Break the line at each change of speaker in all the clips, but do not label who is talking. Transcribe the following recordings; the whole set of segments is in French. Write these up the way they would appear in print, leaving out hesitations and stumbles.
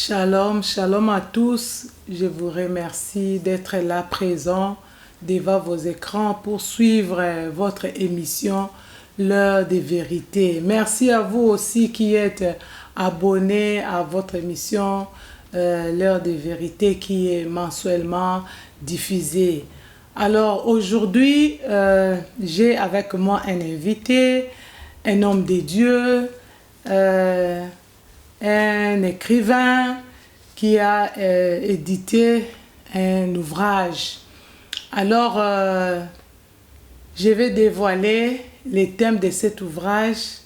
Shalom, shalom à tous. Je vous remercie d'être là présent devant vos écrans pour suivre votre émission L'heure des vérités. Merci à vous aussi qui êtes abonnés à votre émission L'heure des vérités qui est mensuellement diffusée. Alors aujourd'hui, j'ai avec moi un invité, un homme de Dieu, un écrivain qui a édité un ouvrage. Alors, je vais dévoiler les thèmes de cet ouvrage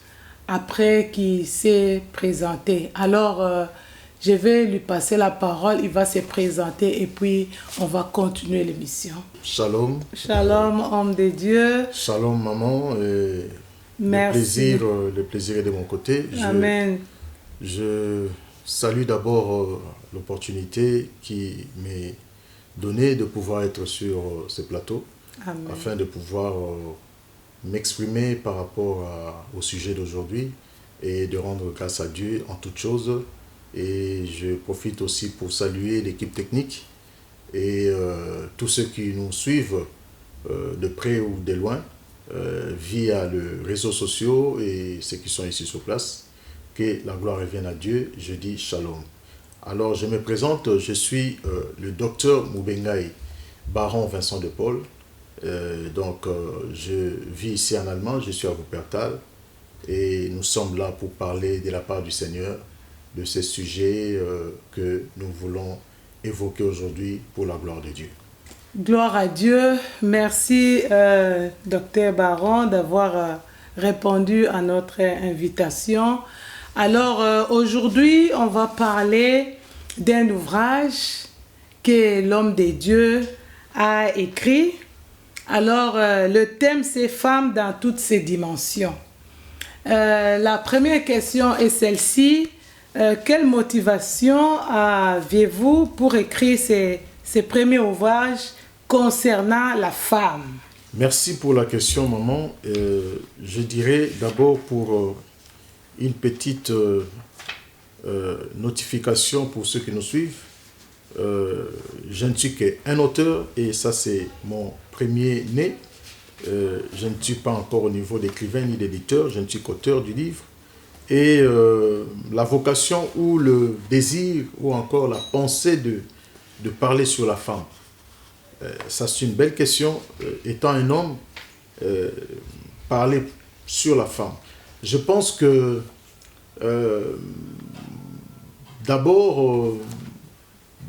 après qu'il s'est présenté. Alors, je vais lui passer la parole, il va se présenter et puis on va continuer l'émission.
Shalom.
Shalom, homme de Dieu.
Shalom, maman.
Merci.
Le plaisir est de mon côté.
Amen.
Je salue d'abord l'opportunité qui m'est donnée de pouvoir être sur ce plateau.
Amen.
Afin de pouvoir m'exprimer par rapport au sujet d'aujourd'hui et de rendre grâce à Dieu en toutes choses. Et je profite aussi pour saluer l'équipe technique et tous ceux qui nous suivent de près ou de loin via les réseaux sociaux et ceux qui sont ici sur place. Que la gloire revienne à Dieu, je dis shalom. Alors je me présente, je suis le docteur Mubengai Baron Vincent de Paul. Je vis ici en Allemagne, je suis à Wuppertal et nous sommes là pour parler de la part du Seigneur de ces sujets que nous voulons évoquer aujourd'hui pour la gloire de Dieu.
Gloire à Dieu. Merci, docteur Baron, d'avoir répondu à notre invitation. Alors, aujourd'hui, on va parler d'un ouvrage que l'homme de Dieu a écrit. Alors, le thème, c'est « Femmes dans toutes ses dimensions ». La première question est celle-ci. Quelle motivation aviez-vous pour écrire ces premiers ouvrages concernant la femme?
Merci pour la question, maman. Je dirais d'abord pour une petite notification pour ceux qui nous suivent. Je ne suis qu'un auteur et ça c'est mon premier né. Je ne suis pas encore au niveau d'écrivain ni d'éditeur, je ne suis qu'auteur du livre. Et la vocation ou le désir ou encore la pensée de parler sur la femme. Ça c'est une belle question. Étant un homme, parler sur la femme. Je pense que d'abord,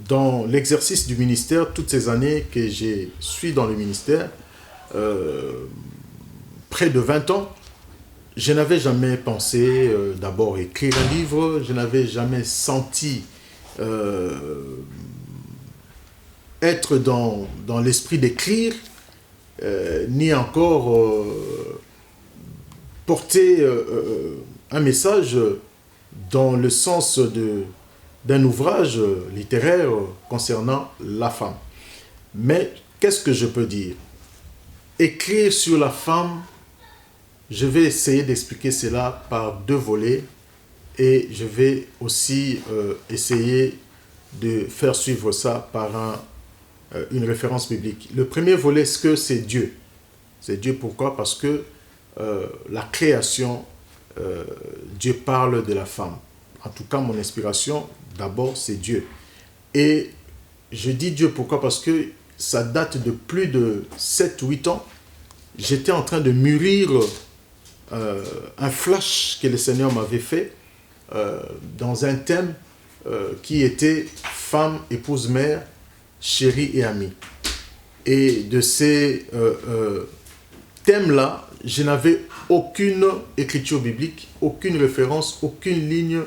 dans l'exercice du ministère, toutes ces années que je suis dans le ministère, près de 20 ans, je n'avais jamais pensé d'abord écrire un livre, je n'avais jamais senti être dans l'esprit d'écrire, ni encore porter un message dans le sens d'un ouvrage littéraire concernant la femme. Mais qu'est-ce que je peux dire? Écrire sur la femme, je vais essayer d'expliquer cela par deux volets et je vais aussi essayer de faire suivre ça par une référence biblique. Le premier volet, c'est Dieu. C'est Dieu, pourquoi? Parce que la création, Dieu parle de la femme. En tout cas, mon inspiration, d'abord, c'est Dieu. Et je dis Dieu, pourquoi? Parce que ça date de plus de 7-8 ans. J'étais en train de mûrir un flash que le Seigneur m'avait fait dans un thème qui était femme, épouse, mère, chérie et amie. Et de ces thèmes-là, je n'avais aucune écriture biblique, aucune référence, aucune ligne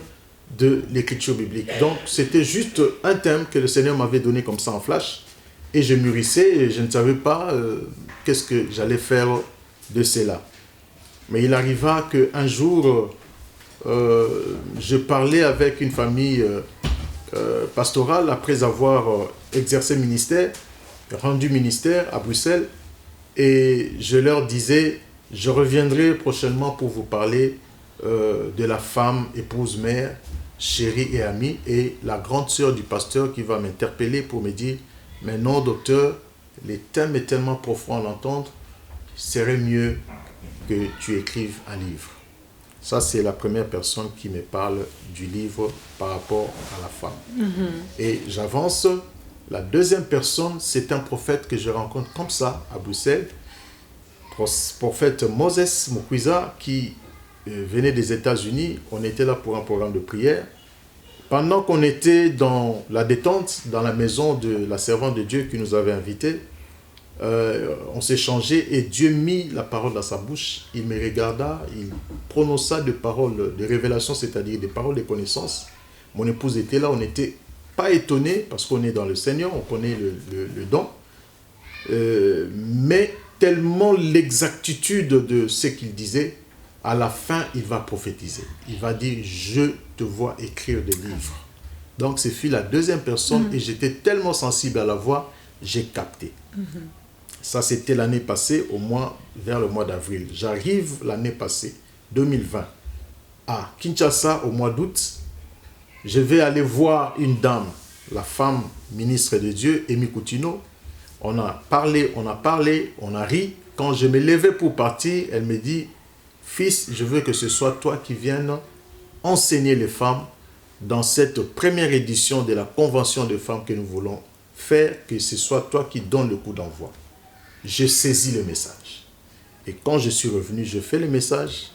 de l'écriture biblique. Donc, c'était juste un thème que le Seigneur m'avait donné comme ça en flash. Et je mûrissais et je ne savais pas qu'est-ce que j'allais faire de cela. Mais il arriva qu'un jour, je parlais avec une famille pastorale après avoir exercé ministère, rendu ministère à Bruxelles. Et je leur disais, je reviendrai prochainement pour vous parler de la femme, épouse, mère, chérie et amie, et la grande sœur du pasteur qui va m'interpeller pour me dire « Mais non, docteur, le thème est tellement profond à l'entendre, il serait mieux que tu écrives un livre. » Ça, c'est la première personne qui me parle du livre par rapport à la femme. Et j'avance. La deuxième personne, c'est un prophète que je rencontre comme ça à Bruxelles, prophète Moses Mukwiza, qui venait des États-Unis. On était là pour un programme de prière. Pendant qu'on était dans la détente, dans la maison de la servante de Dieu qui nous avait invités, on s'échangeait et Dieu mit la parole dans sa bouche. Il me regarda, il prononça des paroles de révélation, c'est-à-dire des paroles de connaissance. Mon épouse était là, on n'était pas étonnés parce qu'on est dans le Seigneur, on connaît le don. Mais tellement l'exactitude de ce qu'il disait, à la fin, il va prophétiser. Il va dire, je te vois écrire des livres. Donc, ce fut la deuxième personne et j'étais tellement sensible à la voix, j'ai capté. Ça, c'était l'année passée, vers le mois d'avril. J'arrive l'année passée, 2020, à Kinshasa, au mois d'août. Je vais aller voir une dame, la femme ministre de Dieu, Amy Coutinho. On a parlé, on a ri. Quand je me levais pour partir, elle me dit, « Fils, je veux que ce soit toi qui viennes enseigner les femmes dans cette première édition de la convention de femmes que nous voulons faire, que ce soit toi qui donnes le coup d'envoi. » Je saisis le message. Et quand je suis revenu, je fais le message.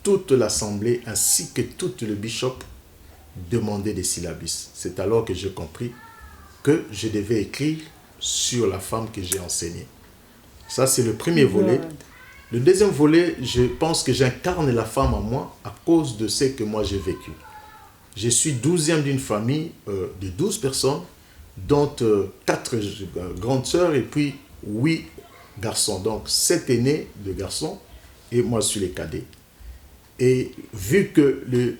Toute l'assemblée ainsi que tout le bishop demandaient des syllabus. C'est alors que j'ai compris que je devais écrire sur la femme que j'ai enseignée. Ça, c'est le premier volet. Le deuxième volet, je pense que j'incarne la femme en moi à cause de ce que moi j'ai vécu. Je suis 12e d'une famille de 12 personnes, dont 4 grandes sœurs et puis 8 garçons. Donc 7 aînés de garçons et moi je suis les cadets. Et vu que les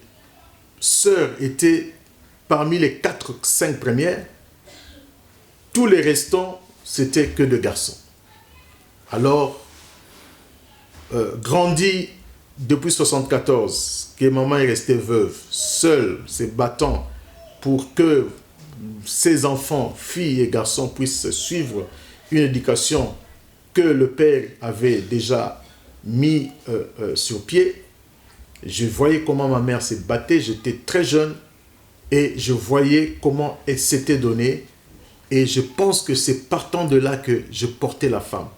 sœurs étaient parmi les 4-5 premières, tous les restants, c'était que de garçons. Alors, grandi depuis 1974, que maman est restée veuve, seule, se battant pour que ses enfants, filles et garçons, puissent suivre une éducation que le père avait déjà mis sur pied. Je voyais comment ma mère se battait, j'étais très jeune et je voyais comment elle s'était donnée. Et je pense que c'est partant de là que je portais la femme.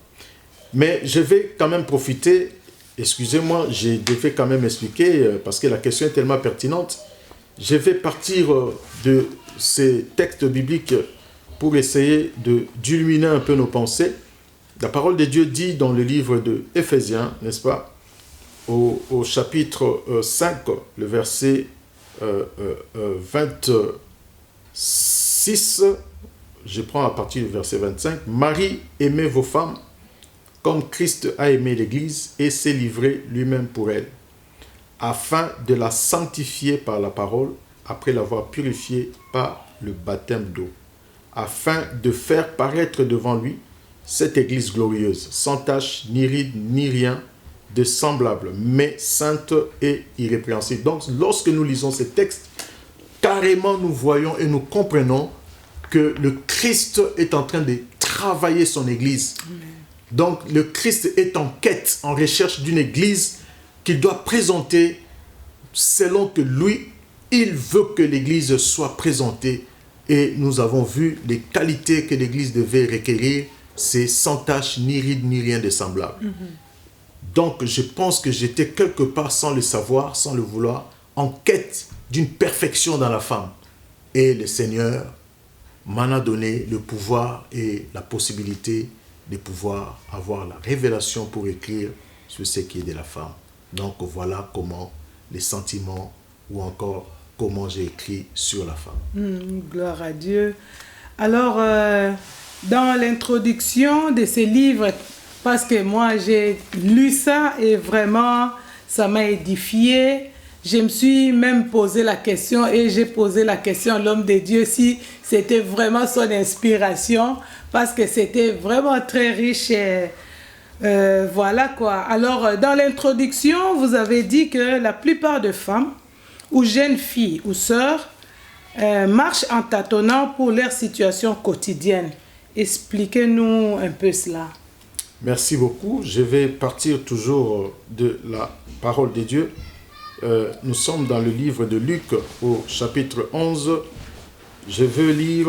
Mais je vais quand même profiter, excusez-moi, je devais quand même expliquer, parce que la question est tellement pertinente. Je vais partir de ces textes bibliques pour essayer d'illuminer un peu nos pensées. La parole de Dieu dit dans le livre de Éphésiens, n'est-ce pas, au chapitre 5, le verset 26, je prends à partir du verset 25. « Marie, aimez vos femmes comme Christ a aimé l'Église et s'est livré lui-même pour elle, afin de la sanctifier par la parole, après l'avoir purifiée par le baptême d'eau, afin de faire paraître devant lui cette Église glorieuse, sans tache, ni ride, ni rien de semblable, mais sainte et irrépréhensible. » Donc, lorsque nous lisons ces textes, carrément nous voyons et nous comprenons que le Christ est en train de travailler son Église. Donc, le Christ est en quête, en recherche d'une Église qu'il doit présenter selon que lui, il veut que l'Église soit présentée. Et nous avons vu les qualités que l'Église devait requérir, c'est sans tache, ni ride, ni rien de semblable. Donc, je pense que j'étais quelque part, sans le savoir, sans le vouloir, en quête d'une perfection dans la femme. Et le Seigneur m'en a donné le pouvoir et la possibilité de pouvoir avoir la révélation pour écrire sur ce qui est de la femme. Donc voilà comment les sentiments ou encore comment j'ai écrit sur la femme.
Gloire à Dieu. Alors, dans l'introduction de ces livres, parce que moi j'ai lu ça et vraiment ça m'a édifié. Je me suis même posé la question et j'ai posé la question à l'homme de Dieu si c'était vraiment son inspiration parce que c'était vraiment très riche. Et, voilà quoi. Alors, dans l'introduction, vous avez dit que la plupart des femmes ou jeunes filles ou sœurs marchent en tâtonnant pour leur situation quotidienne. Expliquez-nous un peu cela.
Merci beaucoup. Je vais partir toujours de la parole de Dieu. Nous sommes dans le livre de Luc au chapitre 11. Je veux lire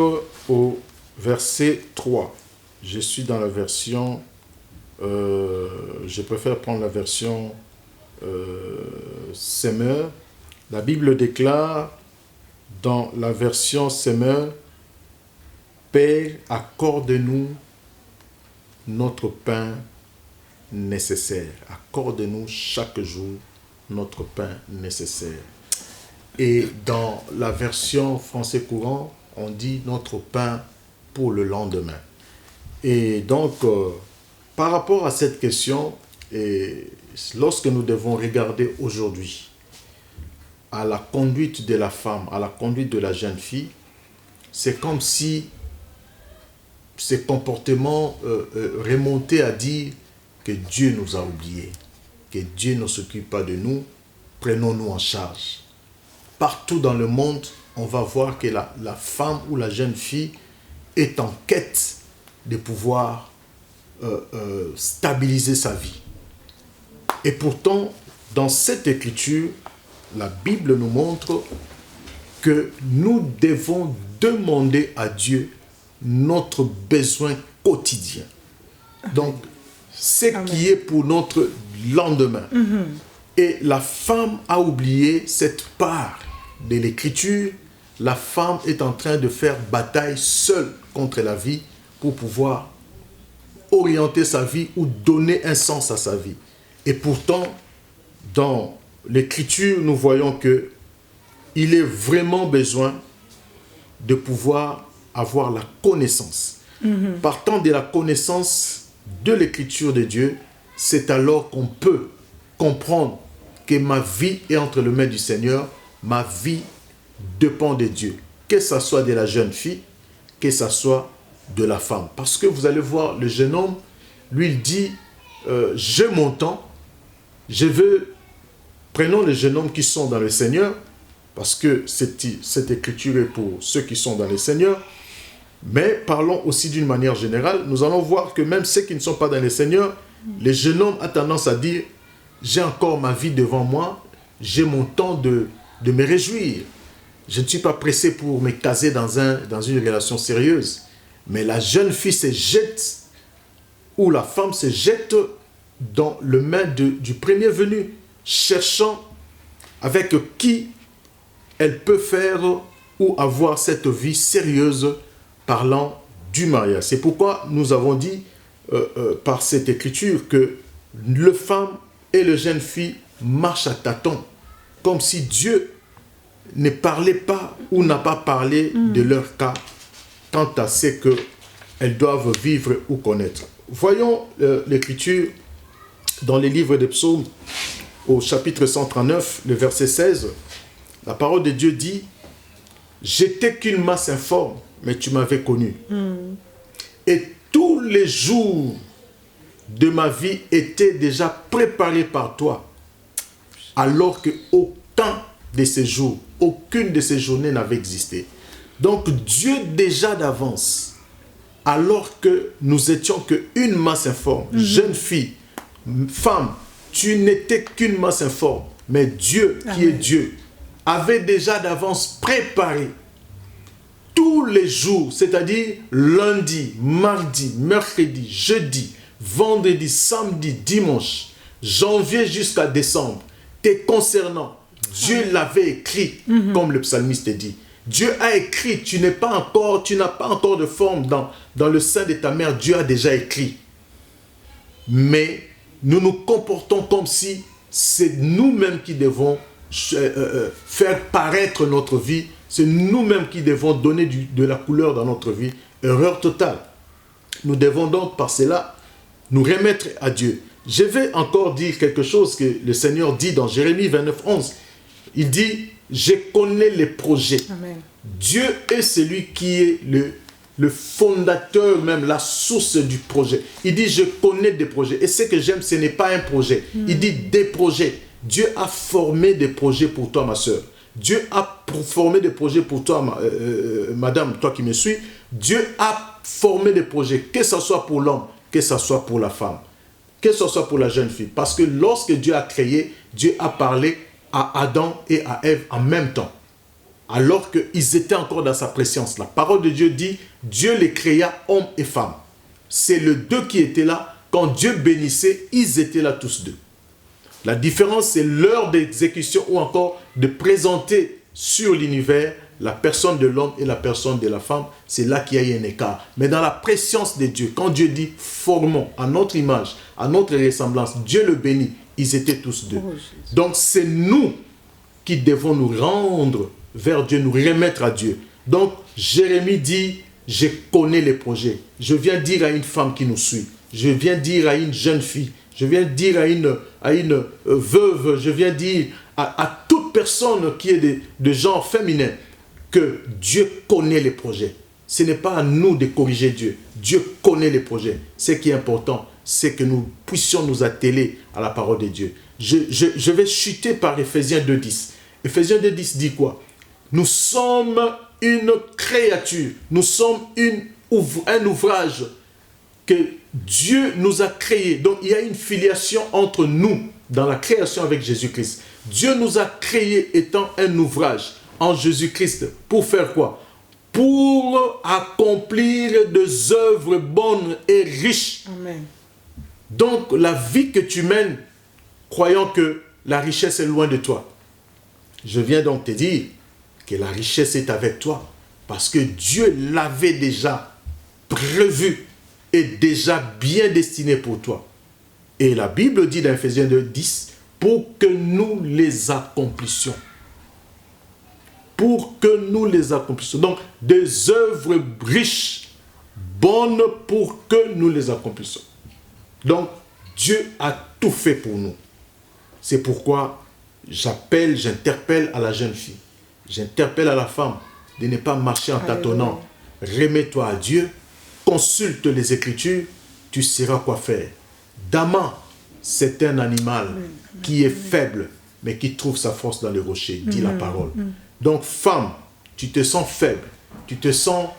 au verset 3. Je suis dans la version... je préfère prendre la version Semeur. La Bible déclare dans la version Semeur: Père, accorde-nous notre pain nécessaire. Accorde-nous chaque jour notre pain nécessaire. Et dans la version français courant, on dit notre pain pour le lendemain. Et donc, par rapport à cette question, et lorsque nous devons regarder aujourd'hui à la conduite de la femme, à la conduite de la jeune fille, c'est comme si ces comportements remontaient à dire que Dieu nous a oubliés, que Dieu ne s'occupe pas de nous, prenons-nous en charge. Partout dans le monde, on va voir que la femme ou la jeune fille est en quête de pouvoir stabiliser sa vie. Et pourtant, dans cette écriture, la Bible nous montre que nous devons demander à Dieu notre besoin quotidien. Donc, ce qui est pour notre lendemain. Et la femme a oublié cette part de l'écriture. La femme est en train de faire bataille seule contre la vie pour pouvoir orienter sa vie ou donner un sens à sa vie. Et pourtant, dans l'écriture, nous voyons que il est vraiment besoin de pouvoir avoir la connaissance. Partant de la connaissance de l'écriture de Dieu, c'est alors qu'on peut comprendre que ma vie est entre les mains du Seigneur, ma vie dépend de Dieu. Que ce soit de la jeune fille, que ce soit de la femme. Parce que vous allez voir, le jeune homme, lui, il dit, j'ai mon temps, je veux, prenons les jeunes hommes qui sont dans le Seigneur, parce que cette écriture est pour ceux qui sont dans le Seigneur, mais parlons aussi d'une manière générale, nous allons voir que même ceux qui ne sont pas dans le Seigneur, les jeunes hommes ont tendance à dire, j'ai encore ma vie devant moi, j'ai mon temps de me réjouir. Je ne suis pas pressé pour me caser dans une relation sérieuse. Mais la jeune fille se jette, ou la femme se jette dans le main du premier venu, cherchant avec qui elle peut faire ou avoir cette vie sérieuse, parlant du mariage. C'est pourquoi nous avons dit par cette écriture que le femme et le jeune fille marchent à tâtons, comme si Dieu ne parlait pas ou n'a pas parlé de leur cas quant à ce qu'elles doivent vivre ou connaître. Voyons l'écriture dans les livres des psaumes au chapitre 139, le verset 16. La parole de Dieu dit: j'étais qu'une masse informe, mais tu m'avais connu. Et tous les jours de ma vie étaient déjà préparés par toi, alors que aucun de ces jours, aucune de ces journées n'avait existé. Donc Dieu déjà d'avance, alors que nous étions qu'une masse informe, jeune fille, femme, tu n'étais qu'une masse informe, mais Dieu qui est Dieu avait déjà d'avance préparé tous les jours, c'est-à-dire lundi, mardi, mercredi, jeudi, vendredi, samedi, dimanche, janvier jusqu'à décembre, te concernant. Dieu l'avait écrit, comme le psalmiste dit. Dieu a écrit, tu n'as pas encore de forme dans le sein de ta mère, Dieu a déjà écrit. Mais nous nous comportons comme si c'est nous-mêmes qui devons faire paraître notre vie, c'est nous-mêmes qui devons donner de la couleur dans notre vie. Erreur totale. Nous devons donc par cela nous remettre à Dieu. Je vais encore dire quelque chose que le Seigneur dit dans Jérémie 29, 11. Il dit, je connais les projets.
Amen.
Dieu est celui qui est le fondateur, même la source du projet. Il dit, je connais des projets. Et ce que j'aime, ce n'est pas un projet. Il dit des projets. Dieu a formé des projets pour toi, ma soeur. Dieu a formé des projets pour toi, madame, toi qui me suis. Dieu a formé des projets, que ce soit pour l'homme, que ce soit pour la femme, que ce soit pour la jeune fille. Parce que lorsque Dieu a créé, Dieu a parlé à Adam et à Ève en même temps. Alors qu'ils étaient encore dans sa présence. La parole de Dieu dit, Dieu les créa hommes et femmes. C'est les deux qui étaient là. Quand Dieu bénissait, ils étaient là tous deux. La différence, c'est l'heure d'exécution ou encore de présenter sur l'univers la personne de l'homme et la personne de la femme. C'est là qu'il y a un écart. Mais dans la présence de Dieu, quand Dieu dit formons à notre image, à notre ressemblance, Dieu le bénit. Ils étaient tous deux. Donc c'est nous qui devons nous rendre vers Dieu, nous remettre à Dieu. Donc Jérémie dit, je connais les projets. Je viens dire à une femme qui nous suit. Je viens dire à une jeune fille. Je viens dire à une veuve. Je viens dire à toute personne qui est de genre féminin que Dieu connaît les projets. Ce n'est pas à nous de corriger Dieu. Dieu connaît les projets. Ce qui est important, c'est que nous puissions nous atteler à la parole de Dieu. Je vais chuter par Éphésiens 2.10. Éphésiens 2.10 dit quoi? Nous sommes une créature. Nous sommes un ouvrage que Dieu nous a créé. Donc il y a une filiation entre nous dans la création avec Jésus-Christ. Dieu nous a créés étant un ouvrage en Jésus-Christ. Pour faire quoi? Pour accomplir des œuvres bonnes et riches.
Amen.
Donc la vie que tu mènes, croyant que la richesse est loin de toi. Je viens donc te dire que la richesse est avec toi. Parce que Dieu l'avait déjà prévu et déjà bien destiné pour toi. Et la Bible dit dans Ephésiens 2.10, pour que nous les accomplissions. Pour que nous les accomplissions. Donc, des œuvres riches, bonnes pour que nous les accomplissions. Donc, Dieu a tout fait pour nous. C'est pourquoi j'interpelle à la jeune fille, j'interpelle à la femme de ne pas marcher en tâtonnant. Remets-toi à Dieu, consulte les Écritures, tu sauras quoi faire. Daman, c'est un animal qui est faible, mais qui trouve sa force dans les rochers, dit la parole. Donc, femme, tu te sens faible, tu te sens,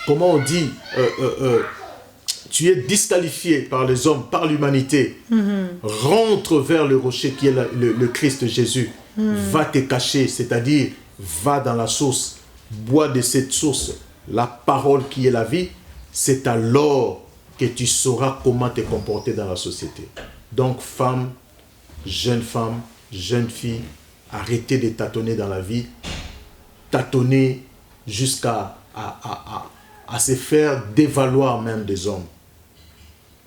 comment on dit, tu es disqualifié par les hommes, par l'humanité. Rentre vers le rocher qui est le Christ Jésus. Va te cacher, c'est-à-dire, va dans la source, bois de cette source, la parole qui est la vie. C'est alors que tu sauras comment te comporter dans la société. Donc, femme, jeune fille, arrêtez de tâtonner dans la vie, tâtonner jusqu'à se faire dévaloir même des hommes.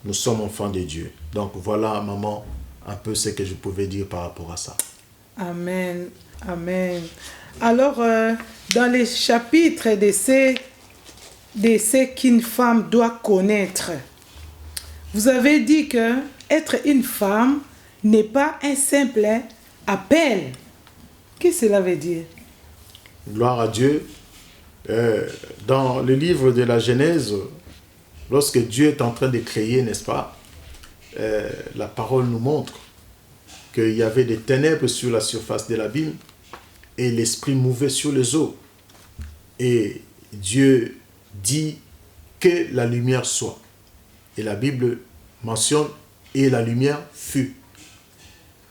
Nous sommes enfants de Dieu. Donc voilà, maman, un peu ce que je pouvais dire par rapport à ça.
Amen. Amen. Alors, dans les chapitres de ce qu'une femme doit connaître, vous avez dit que être une femme n'est pas un simple appel. Qu'est-ce que cela veut dire?
Gloire à Dieu. Dans le livre de la Genèse, lorsque Dieu est en train de créer, n'est-ce pas, la parole nous montre qu'il y avait des ténèbres sur la surface de l'abîme et l'esprit mouvait sur les eaux. Et Dieu dit que la lumière soit. Et la Bible mentionne et la lumière fut.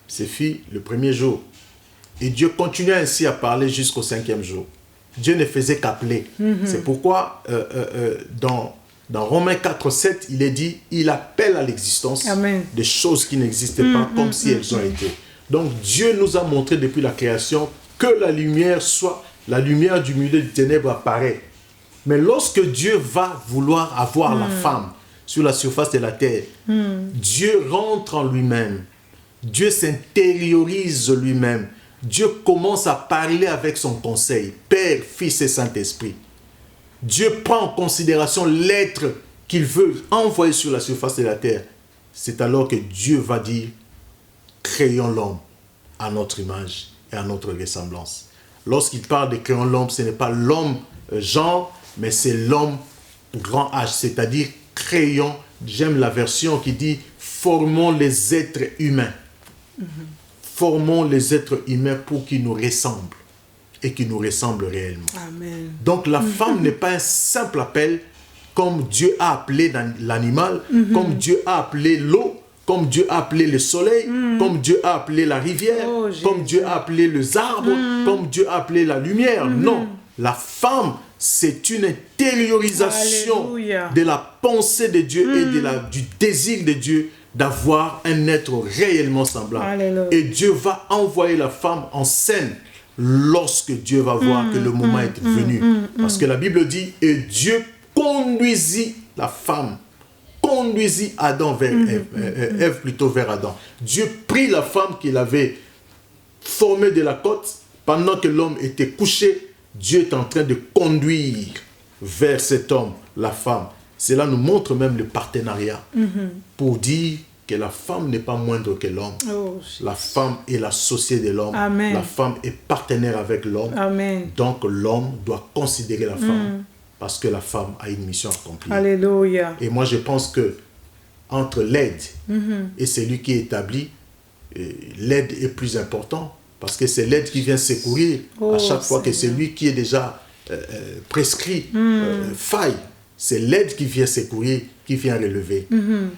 C'est fut le premier jour. Et Dieu continuait ainsi à parler jusqu'au 5e jour. Dieu ne faisait qu'appeler. C'est pourquoi dans Romains 4.7, il est dit, il appelle à l'existence des choses qui n'existaient pas comme si elles ont été. Donc Dieu nous a montré depuis la création que la lumière soit, la lumière du milieu des ténèbres apparaît. Mais lorsque Dieu va vouloir avoir la femme sur la surface de la terre, Dieu rentre en lui-même. Dieu s'intériorise lui-même. Dieu commence à parler avec son conseil, Père, Fils et Saint-Esprit. Dieu prend en considération l'être qu'il veut envoyer sur la surface de la terre. C'est alors que Dieu va dire, créons l'homme à notre image et à notre ressemblance. Lorsqu'il parle de créons l'homme, ce n'est pas l'homme genre, mais c'est l'homme grand H, c'est-à-dire créons, j'aime la version qui dit, formons les êtres humains. formons les êtres humains pour qu'ils nous ressemblent et qu'ils nous ressemblent réellement.
Amen.
Donc la femme n'est pas un simple appel comme Dieu a appelé l'animal, comme Dieu a appelé l'eau, comme Dieu a appelé le soleil, comme Dieu a appelé la rivière, comme Dieu a appelé les arbres, comme Dieu a appelé la lumière. Non, la femme, c'est une intériorisation
Alléluia.
de la pensée de Dieu et du désir de Dieu d'avoir un être réellement semblable.
Alléluia.
Et Dieu va envoyer la femme en scène lorsque Dieu va voir que le moment est venu. Parce que la Bible dit, et Dieu conduisit la femme, conduisit Adam vers Ève plutôt vers Adam. Dieu prit la femme qu'il avait formée de la côte, pendant que l'homme était couché, Dieu est en train de conduire vers cet homme, la femme. Cela nous montre même le partenariat pour dire que la femme n'est pas moindre que l'homme.
Oh,
La femme est l'associée de l'homme.
Amen.
La femme est partenaire avec l'homme.
Amen.
Donc l'homme doit considérer la femme parce que la femme a une mission accomplie.
Alléluia.
Et moi je pense que entre l'aide et celui qui est établi, l'aide est plus important parce que c'est l'aide qui vient secourir à chaque fois que celui qui est déjà prescrit faille. C'est l'aide qui vient secourir, qui vient relever.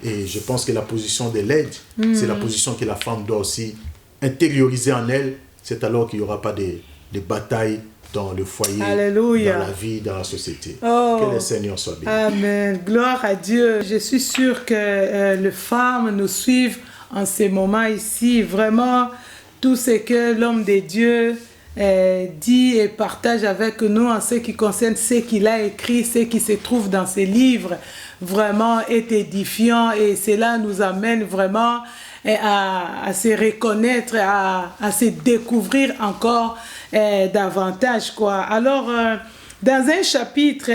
Et je pense que la position de l'aide, c'est la position que la femme doit aussi intérioriser en elle. C'est alors qu'il n'y aura pas de bataille dans le foyer,
Alléluia.
dans la vie, dans la société.
Oh.
Que le Seigneur soit béni.
Amen. Gloire à Dieu. Je suis sûre que les femmes nous suivent en ces moments ici. Vraiment, tout ce que l'homme de Dieu dit et partage avec nous en ce qui concerne ce qu'il a écrit, ce qui se trouve dans ses livres, vraiment est édifiant et cela nous amène vraiment à se reconnaître, à se découvrir encore davantage, quoi. Alors, dans un chapitre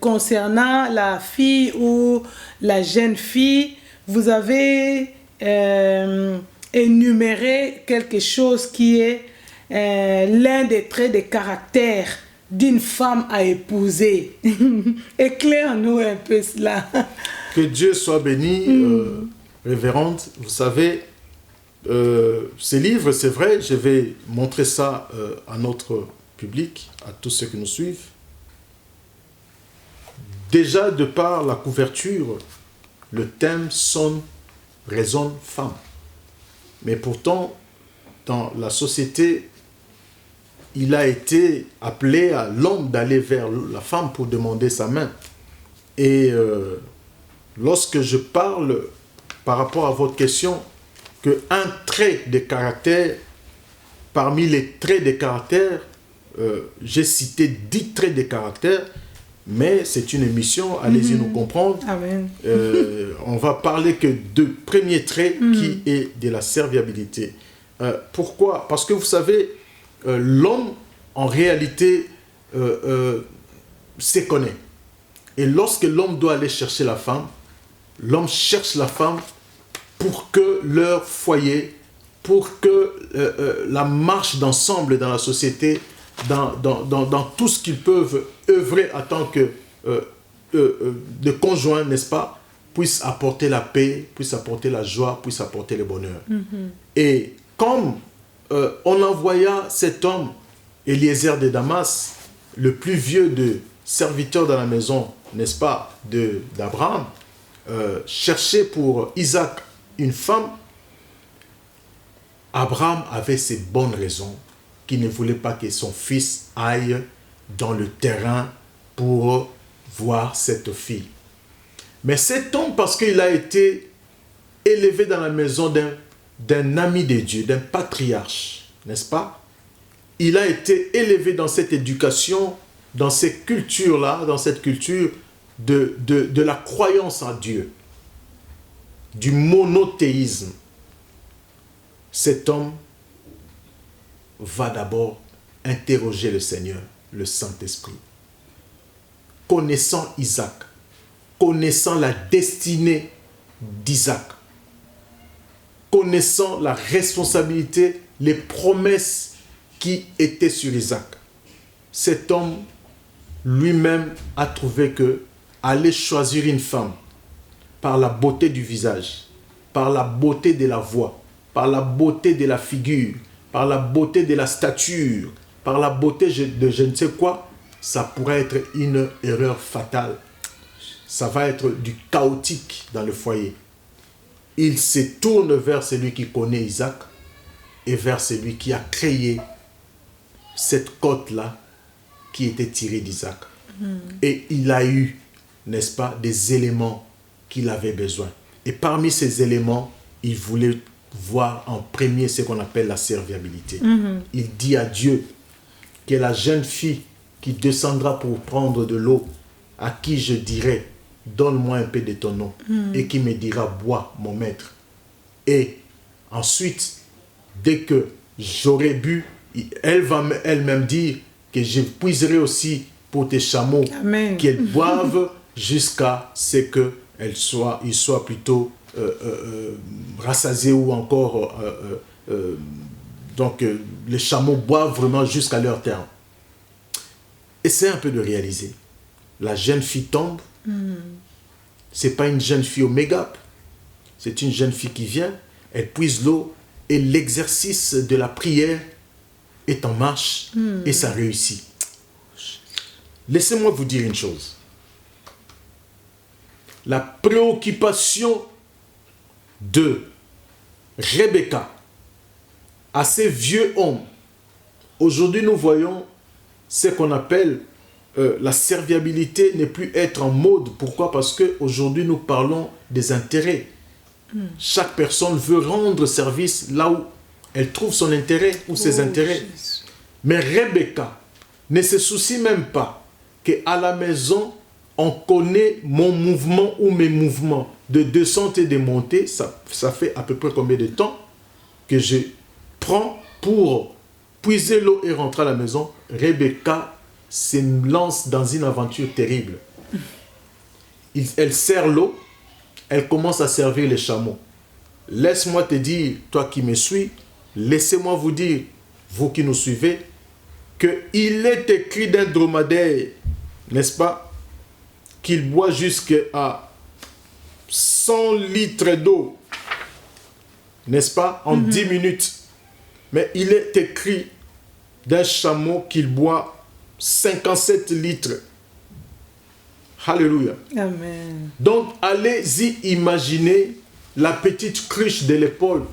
concernant la fille ou la jeune fille, vous avez énuméré quelque chose qui est l'un des traits de caractère d'une femme à épouser. Éclaire-nous un peu cela.
Que Dieu soit béni, révérende. Vous savez, ces livres, c'est vrai, je vais montrer ça à notre public, à tous ceux qui nous suivent. Déjà, de par la couverture, le thème sonne, résonne femme. Mais pourtant, dans la société, il a été appelé à l'homme d'aller vers la femme pour demander sa main. Et lorsque je parle par rapport à votre question, qu'un trait de caractère, parmi les traits de caractère, j'ai cité 10 traits de caractère, mais c'est une émission, allez-y nous comprendre.
Amen.
On va parler que de premiers traits qui est de la serviabilité. Pourquoi? Parce que vous savez, l'homme, en réalité, se connaît. Et lorsque l'homme doit aller chercher la femme, l'homme cherche la femme pour que leur foyer, pour que la marche d'ensemble dans la société, dans tout ce qu'ils peuvent œuvrer en tant que de conjoints, n'est-ce pas, puisse apporter la paix, puisse apporter la joie, puisse apporter le bonheur. Et comme on envoya cet homme, Eliezer de Damas, le plus vieux de serviteurs dans la maison, n'est-ce pas, d'Abraham, chercher pour Isaac une femme, Abraham avait ses bonnes raisons qu'il ne voulait pas que son fils aille dans le terrain pour voir cette fille. Mais cet homme, parce qu'il a été élevé dans la maison d'un ami de Dieu, d'un patriarche, n'est-ce pas? Il a été élevé dans cette éducation, dans cette culture-là, dans cette culture de la croyance en Dieu, du monothéisme. Cet homme va d'abord interroger le Seigneur, le Saint-Esprit. Connaissant Isaac, connaissant la destinée d'Isaac, connaissant la responsabilité, les promesses qui étaient sur Isaac, cet homme lui-même a trouvé que aller choisir une femme par la beauté du visage, par la beauté de la voix, par la beauté de la figure, par la beauté de la stature, par la beauté de je ne sais quoi, ça pourrait être une erreur fatale. Ça va être du chaotique dans le foyer. Il se tourne vers celui qui connaît Isaac et vers celui qui a créé cette côte-là qui était tirée d'Isaac. Et il a eu, n'est-ce pas, des éléments qu'il avait besoin. Et parmi ces éléments, il voulait voir en premier ce qu'on appelle la serviabilité. Il dit à Dieu que la jeune fille qui descendra pour prendre de l'eau, à qui je dirai, donne-moi un peu de ton eau, et qui me dira, bois, mon maître. Et ensuite, dès que j'aurai bu, elle va elle-même dire que je puiserai aussi pour tes chameaux, qu'elles boivent jusqu'à ce qu'ils soient plutôt rassasiés ou encore... donc, les chameaux boivent vraiment jusqu'à leur terme. Essaie un peu de réaliser. La jeune fille tombe. Ce n'est pas une jeune fille au make-up. C'est une jeune fille qui vient, elle puise l'eau et l'exercice de la prière est en marche et ça réussit. Laissez-moi vous dire une chose. La préoccupation de Rebecca à ces vieux hommes. Aujourd'hui, nous voyons ce qu'on appelle la serviabilité n'est plus être en mode. Pourquoi? Parce qu'aujourd'hui, nous parlons des intérêts. Chaque personne veut rendre service là où elle trouve son intérêt ou ses intérêts.
Jésus.
Mais Rebecca ne se soucie même pas qu'à la maison, on connaît mon mouvement ou mes mouvements de descente et de montée. Ça fait à peu près combien de temps que je prends pour puiser l'eau et rentrer à la maison. Rebecca se lance dans une aventure terrible. Elle sert l'eau, elle commence à servir les chameaux. Laisse-moi te dire, toi qui me suis, laissez-moi vous dire, vous qui nous suivez, qu'il est écrit d'un dromadaire, n'est-ce pas, qu'il boit jusqu'à 100 litres d'eau, n'est-ce pas, en 10 minutes. Mais il est écrit d'un chameau qu'il boit 57 litres. Alléluia.
Amen.
Donc, allez-y imaginer la petite cruche de l'épaule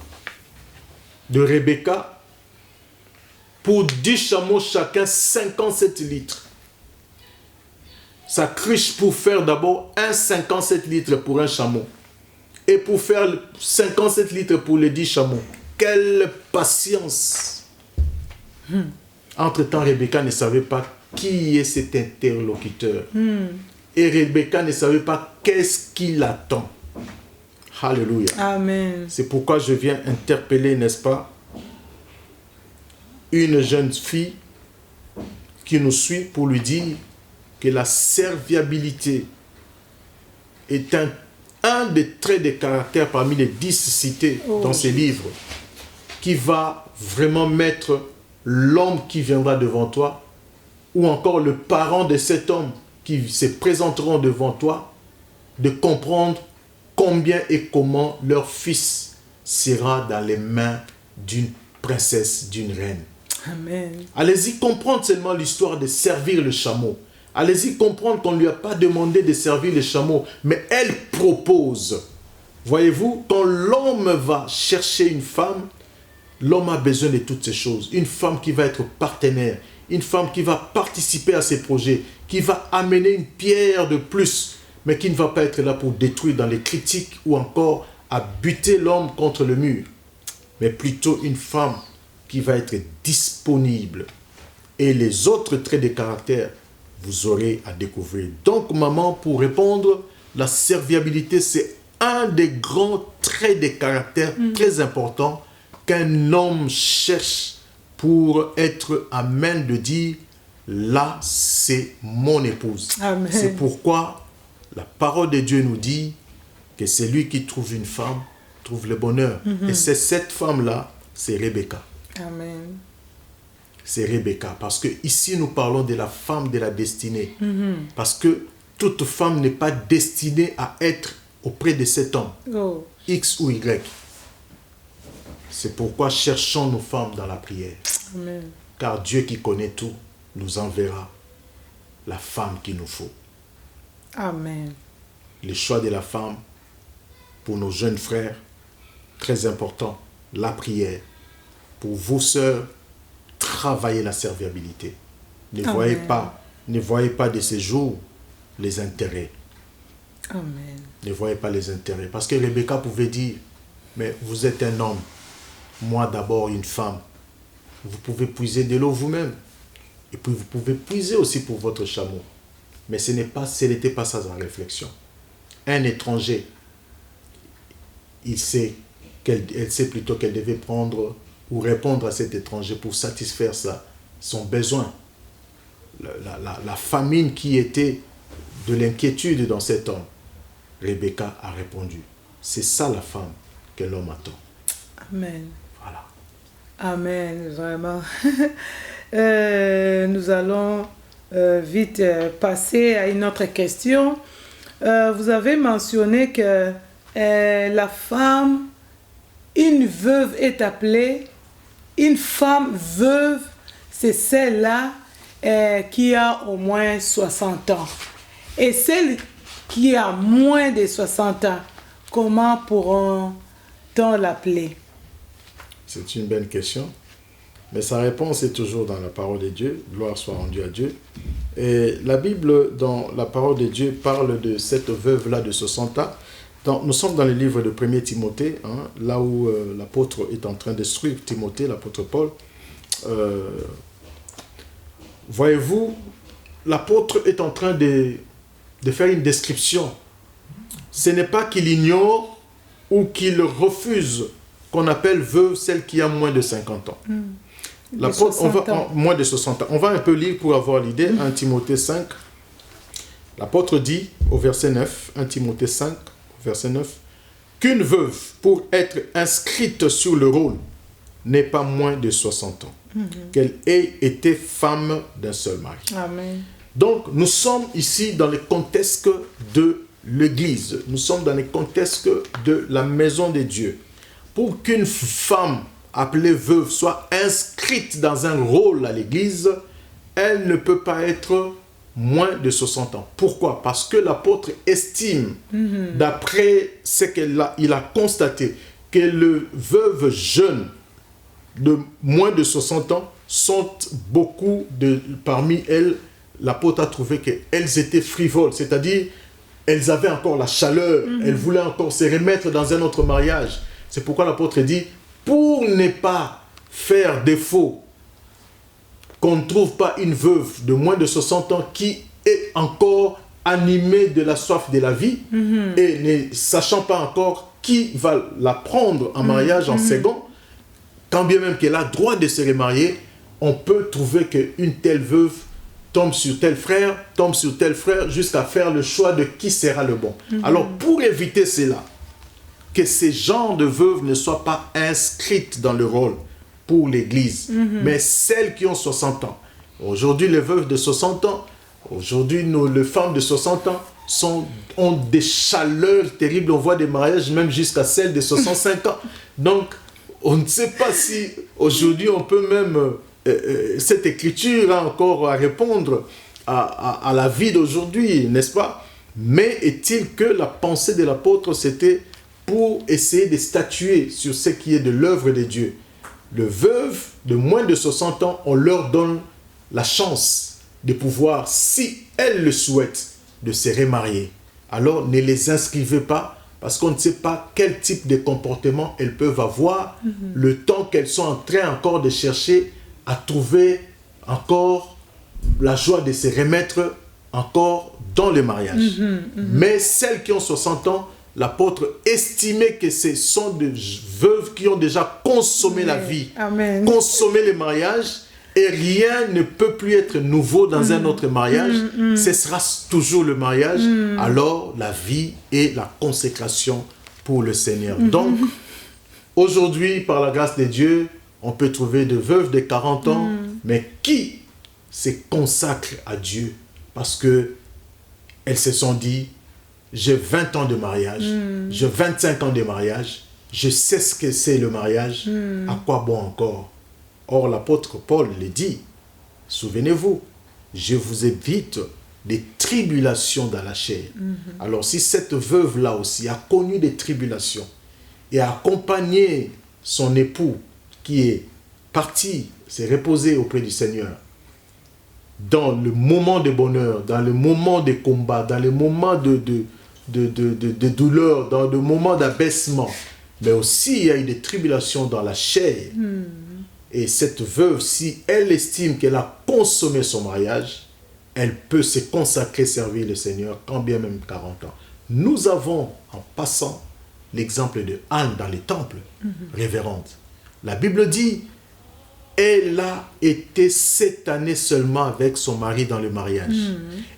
de Rebecca pour 10 chameaux chacun, 57 litres. Sa cruche pour faire d'abord 57 litres pour un chameau. Et pour faire 57 litres pour les 10 chameaux. Quelle patience! Entre-temps, Rebecca ne savait pas qui est cet interlocuteur. Et Rebecca ne savait pas qu'est-ce qui l'attend. Alléluia.
Amen.
C'est pourquoi je viens interpeller, n'est-ce pas, une jeune fille qui nous suit pour lui dire que la serviabilité est un des traits de caractère parmi les 10 cités dans ces livres qui va vraiment mettre l'homme qui viendra devant toi ou encore le parent de cet homme qui se présenteront devant toi de comprendre combien et comment leur fils sera dans les mains d'une princesse, d'une reine.
Amen.
Allez-y comprendre seulement l'histoire de servir le chameau. Allez-y comprendre qu'on ne lui a pas demandé de servir le chameau, mais elle propose. Voyez-vous, quand l'homme va chercher une femme, l'homme a besoin de toutes ces choses. Une femme qui va être partenaire, une femme qui va participer à ses projets, qui va amener une pierre de plus, mais qui ne va pas être là pour détruire dans les critiques ou encore à buter l'homme contre le mur, mais plutôt une femme qui va être disponible. Et les autres traits de caractère, vous aurez à découvrir. Donc, maman, pour répondre, la serviabilité, c'est un des grands traits de caractère très importants qu'un homme cherche pour être à même de dire « là, c'est mon épouse ». C'est pourquoi la parole de Dieu nous dit que celui qui trouve une femme trouve le bonheur. Et c'est cette femme-là, c'est Rebecca.
Amen.
C'est Rebecca. Parce que ici, nous parlons de la femme de la destinée. Parce que toute femme n'est pas destinée à être auprès de cet homme. X ou Y. C'est pourquoi cherchons nos femmes dans la prière.
Amen.
Car Dieu qui connaît tout nous enverra la femme qu'il nous faut.
Amen.
Le choix de la femme pour nos jeunes frères, très important, la prière. Pour vous, sœurs, travaillez la serviabilité. Ne voyez pas de ces jours les intérêts.
Amen.
Ne voyez pas les intérêts. Parce que Rebecca pouvait dire, mais vous êtes un homme, moi d'abord une femme. Vous pouvez puiser de l'eau vous-même. Et puis vous pouvez puiser aussi pour votre chameau. Mais ce n'était pas ça sa réflexion. Un étranger, elle sait plutôt qu'elle devait prendre ou répondre à cet étranger pour satisfaire son besoin. La famine qui était de l'inquiétude dans cet homme. Rebecca a répondu. C'est ça la femme que l'homme attend.
Amen.
Voilà.
Amen, vraiment. Nous allons vite passer à une autre question. Vous avez mentionné que la femme, une veuve est appelée, une femme veuve, c'est celle-là qui a au moins 60 ans. Et celle qui a moins de 60 ans, comment pourront-on l'appeler?
C'est une belle question. Mais sa réponse est toujours dans la parole de Dieu. Gloire soit rendue à Dieu. Et la Bible, dans la parole de Dieu, parle de cette veuve-là de 60 ans. Nous sommes dans le livre de 1er Timothée, là où l'apôtre est en train d'instruire Timothée, l'apôtre Paul. Voyez-vous, l'apôtre est en train de faire une description. Ce n'est pas qu'il ignore ou qu'il refuse qu'on appelle veuve celle qui a moins de 50 ans. L'apôtre, moins de 60 ans. On va un peu lire pour avoir l'idée. 1 Timothée 5. L'apôtre dit au verset 9, 1 Timothée 5, verset 9, qu'une veuve, pour être inscrite sur le rôle, n'est pas moins de 60 ans. Qu'elle ait été femme d'un seul mari.
Amen.
Donc, nous sommes ici dans le contexte de l'Église. Nous sommes dans le contexte de la maison de Dieu. Pour qu'une femme appelée veuve soit inscrite dans un rôle à l'Église, elle ne peut pas être moins de 60 ans. Pourquoi? Parce que l'apôtre estime, d'après ce qu'il a constaté, que les veuves jeunes de moins de 60 ans sont beaucoup parmi elles. L'apôtre a trouvé qu'elles étaient frivoles, c'est-à-dire elles avaient encore la chaleur, elles voulaient encore se remettre dans un autre mariage. C'est pourquoi l'apôtre dit, pour ne pas faire défaut, qu'on ne trouve pas une veuve de moins de 60 ans qui est encore animée de la soif de la vie et ne sachant pas encore qui va la prendre en mariage en second, quand bien même qu'elle a droit de se remarier, on peut trouver qu'une telle veuve tombe sur tel frère, jusqu'à faire le choix de qui sera le bon. Alors, pour éviter cela, que ces genres de veuves ne soient pas inscrites dans le rôle pour l'Église, mais celles qui ont 60 ans. Aujourd'hui, les veuves de 60 ans, aujourd'hui, les femmes de 60 ans ont des chaleurs terribles. On voit des mariages même jusqu'à celles de 65 ans. Donc, on ne sait pas si aujourd'hui on peut même... cette écriture a encore à répondre à la vie d'aujourd'hui, n'est-ce pas? Mais est-il que la pensée de l'apôtre, c'était pour essayer de statuer sur ce qui est de l'œuvre de Dieu. Les veuves de moins de 60 ans, on leur donne la chance de pouvoir, si elles le souhaitent, de se remarier. Alors ne les inscrivez pas, parce qu'on ne sait pas quel type de comportement elles peuvent avoir, le temps qu'elles sont en train encore de chercher à trouver encore la joie de se remettre encore dans le mariage. Mais celles qui ont 60 ans, l'apôtre estimait que ce sont des veuves qui ont déjà consommé la vie, consommé le mariage, et rien ne peut plus être nouveau dans un autre mariage. Ce sera toujours le mariage. Alors, la vie et la consécration pour le Seigneur. Donc, aujourd'hui, par la grâce de Dieu, on peut trouver des veuves de 40 ans, mais qui se consacrent à Dieu parce qu'elles se sont dit, j'ai 20 ans de mariage, j'ai 25 ans de mariage, je sais ce que c'est le mariage, à quoi bon encore? Or, l'apôtre Paul le dit, souvenez-vous, je vous évite des tribulations dans la chair. Alors, si cette veuve-là aussi a connu des tribulations et a accompagné son époux qui est parti, s'est reposé auprès du Seigneur, dans le moment de bonheur, dans le moment de combat, dans le moment de douleur, dans le moment d'abaissement, mais aussi il y a eu des tribulations dans la chair. Et cette veuve, si elle estime qu'elle a consommé son mariage, elle peut se consacrer, servir le Seigneur, quand bien même 40 ans. Nous avons, en passant, l'exemple de Anne dans les temples, révérende. La Bible dit, elle a été 7 années seulement avec son mari dans le mariage.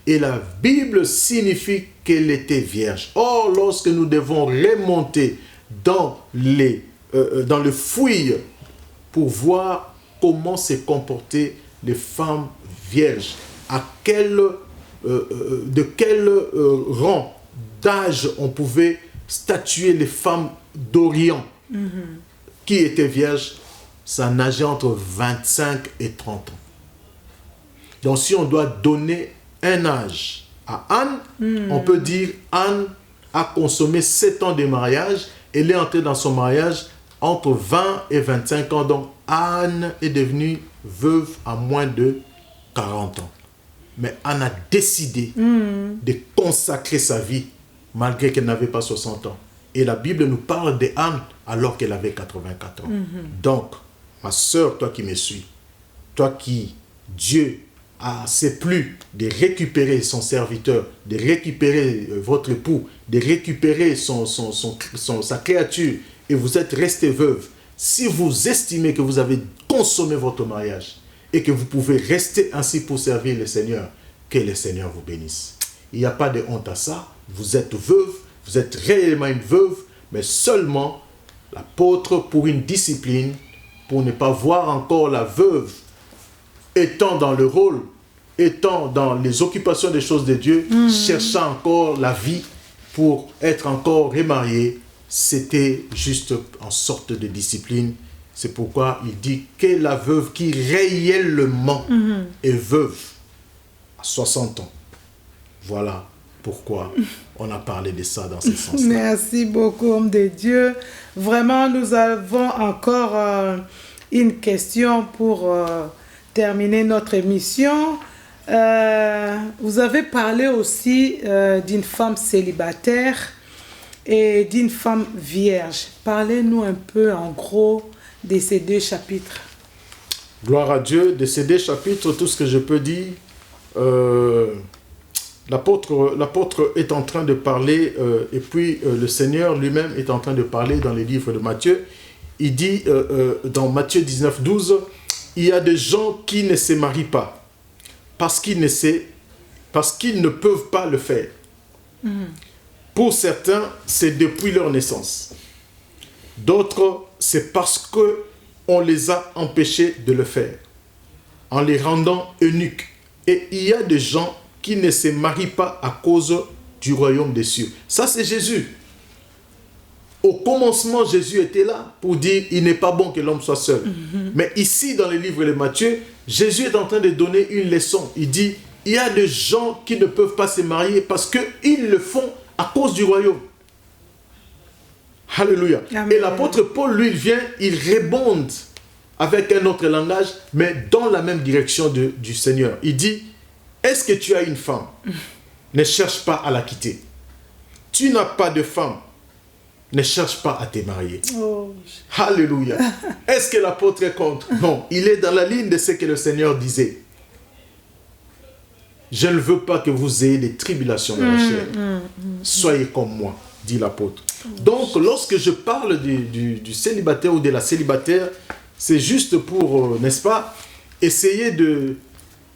Et la Bible signifie qu'elle était vierge. Or, lorsque nous devons remonter dans le fouilles pour voir comment se comportaient les femmes vierges, de quel rang d'âge on pouvait statuer les femmes d'Orient qui étaient vierges, ça nageait entre 25 et 30 ans. Donc si on doit donner un âge à Anne, on peut dire Anne a consommé 7 ans de mariage, elle est entrée dans son mariage entre 20 et 25 ans. Donc Anne est devenue veuve à moins de 40 ans. Mais Anne a décidé de consacrer sa vie malgré qu'elle n'avait pas 60 ans. Et la Bible nous parle d'Anne alors qu'elle avait 84 ans. Donc, ma sœur, toi qui me suis, toi qui, Dieu a assez plu de récupérer son serviteur, de récupérer votre époux, de récupérer sa créature, et vous êtes resté veuve, si vous estimez que vous avez consommé votre mariage et que vous pouvez rester ainsi pour servir le Seigneur, que le Seigneur vous bénisse. Il n'y a pas de honte à ça. Vous êtes veuve, vous êtes réellement une veuve, mais seulement l'apôtre, pour une discipline, pour ne pas voir encore la veuve étant dans le rôle, étant dans les occupations des choses de Dieu, cherchant encore la vie pour être encore remariée. C'était juste en sorte de discipline. C'est pourquoi il dit que la veuve qui réellement est veuve à 60 ans. Voilà pourquoi on a parlé de ça dans ce sens-là.
Merci beaucoup, homme de Dieu. Vraiment, nous avons encore une question pour terminer notre émission. Vous avez parlé aussi d'une femme célibataire et d'une femme vierge. Parlez-nous un peu en gros de ces 2 chapitres.
Gloire à Dieu. De ces 2 chapitres, tout ce que je peux dire, l'apôtre est en train de parler, et puis le Seigneur lui-même est en train de parler dans les livres de Matthieu. Il dit dans Matthieu 19, 12, il y a des gens qui ne se marient pas parce qu'ils ne peuvent pas le faire. Pour certains, c'est depuis leur naissance. D'autres, c'est parce qu'on les a empêchés de le faire, en les rendant eunuques. Et il y a des gens qui ne se marient pas à cause du royaume des cieux. Ça, c'est Jésus. Au commencement, Jésus était là pour dire il n'est pas bon que l'homme soit seul. Mais ici, dans le livre de Matthieu, Jésus est en train de donner une leçon. Il dit il y a des gens qui ne peuvent pas se marier parce qu'ils le font à cause du royaume. Alléluia. Amen. Et l'apôtre Paul, lui, il vient, il rebondit avec un autre langage, mais dans la même direction du Seigneur. Il dit est-ce que tu as une femme? Ne cherche pas à la quitter. Tu n'as pas de femme? Ne cherche pas à te marier. Oh. Alléluia. Est-ce que l'apôtre est contre? Non, il est dans la ligne de ce que le Seigneur disait. Je ne veux pas que vous ayez des tribulations dans la chair. Soyez comme moi, dit l'apôtre. Donc, lorsque je parle du célibataire ou de la célibataire, c'est juste pour, n'est-ce pas, essayer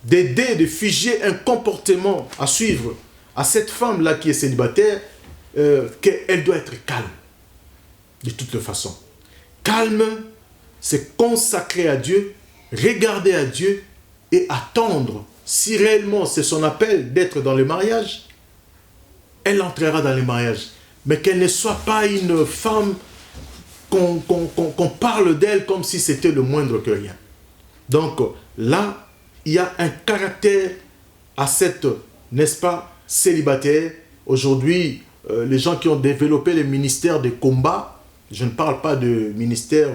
d'aider, de figer un comportement à suivre à cette femme-là qui est célibataire, qu'elle doit être calme, de toutes les façons. Calme, c'est consacrer à Dieu, regarder à Dieu et attendre. Si réellement c'est son appel d'être dans le mariage, elle entrera dans le mariage. Mais qu'elle ne soit pas une femme qu'on parle d'elle comme si c'était le moindre que rien. Donc là, il y a un caractère à cette, n'est-ce pas, célibataire. Aujourd'hui, les gens qui ont développé les ministères de combat, je ne parle pas de ministère